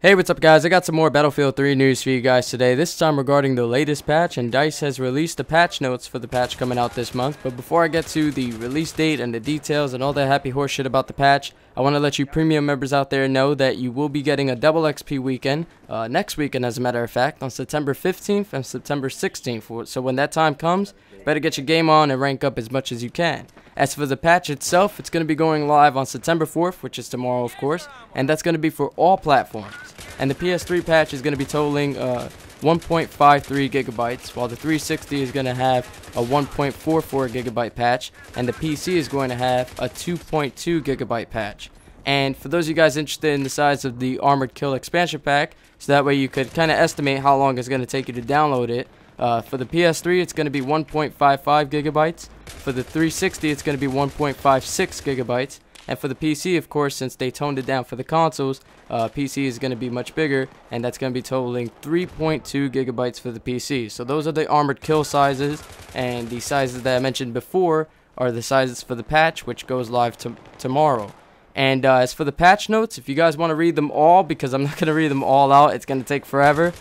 Hey, what's up guys? I got some more Battlefield 3 news for you guys today, this time regarding the latest patch, and DICE has released the patch notes for the patch coming out this month. But before I get to the release date and the details and all that happy horse shit about the patch, I want to let you premium members out there know that you will be getting a double XP weekend, next weekend as a matter of fact, on September 15th and September 16th. So when that time comes, better get your game on and rank up as much as you can. As for the patch itself, it's going to be going live on September 4th, which is tomorrow of course, and that's going to be for all platforms. And the PS3 patch is going to be totaling 1.53 gigabytes, while the 360 is going to have a 1.44 gigabyte patch, and the PC is going to have a 2.2 gigabyte patch. And for those of you guys interested in the size of the Armored Kill expansion pack, so that way you could kind of estimate how long it's going to take you to download it, for the PS3 it's going to be 1.55 gigabytes, for the 360 it's going to be 1.56 gigabytes, and for the PC, of course, since they toned it down for the consoles, PC is going to be much bigger, and that's going to be totaling 3.2 gigabytes for the PC. So those are the Armored Kill sizes, and the sizes that I mentioned before are the sizes for the patch, which goes live tomorrow. And as for the patch notes, if you guys want to read them all, because I'm not going to read them all out, it's going to take forever,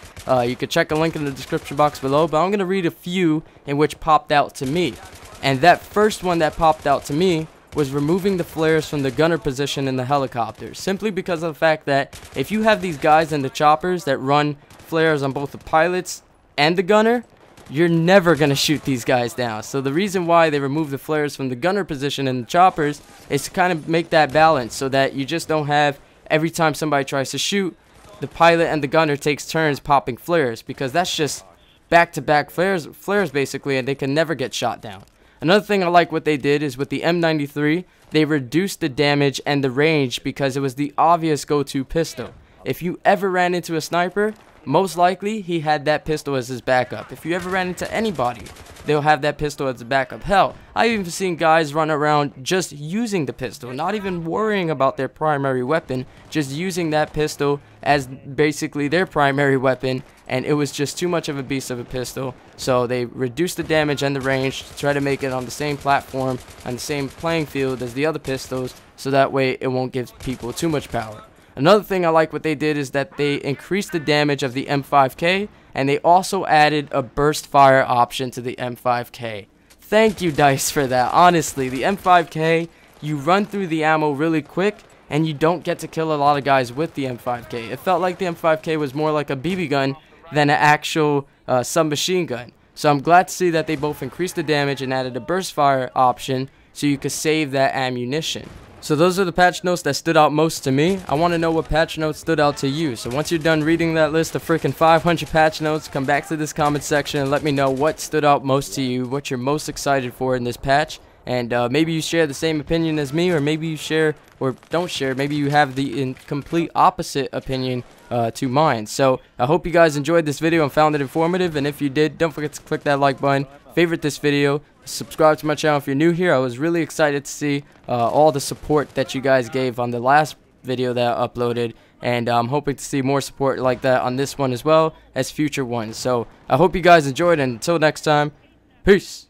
you could check a link in the description box below, but I'm going to read a few in which popped out to me. And that first one that popped out to me was removing the flares from the gunner position in the helicopter, simply because of the fact that if you have these guys in the choppers that run flares on both the pilots and the gunner, you're never going to shoot these guys down. So the reason why they remove the flares from the gunner position in the choppers is to kind of make that balance, so that you just don't have every time somebody tries to shoot, the pilot and the gunner takes turns popping flares, because that's just back-to-back flares basically, and they can never get shot down. Another thing I like what they did is with the M93, they reduced the damage and the range because it was the obvious go-to pistol. If you ever ran into a sniper, most likely he had that pistol as his backup. If you ever ran into anybody, they'll have that pistol as a backup. Hell, I've even seen guys run around just using the pistol, not even worrying about their primary weapon, just using that pistol as basically their primary weapon, and it was just too much of a beast of a pistol. So they reduced the damage and the range to try to make it on the same platform, on the same playing field as the other pistols, so that way it won't give people too much power. Another thing I like what they did is that they increased the damage of the M5K, and they also added a burst fire option to the M5K. Thank you, DICE, for that. Honestly, the M5K, you run through the ammo really quick, and you don't get to kill a lot of guys with the M5K. It felt like the M5K was more like a BB gun than an actual submachine gun. So I'm glad to see that they both increased the damage and added a burst fire option so you could save that ammunition. So those are the patch notes that stood out most to me. I want to know what patch notes stood out to you. So once you're done reading that list of freaking 500 patch notes, come back to this comment section and let me know what stood out most to you, what you're most excited for in this patch. And maybe you share the same opinion as me, or maybe you share or don't share. Maybe you have the complete opposite opinion to mine. So I hope you guys enjoyed this video and found it informative. And if you did, don't forget to click that like button, favorite this video, subscribe to my channel if you're new here. I was really excited to see all the support that you guys gave on the last video that I uploaded, and I'm hoping to see more support like that on this one as well as future ones. So I hope you guys enjoyed, and until next time, peace.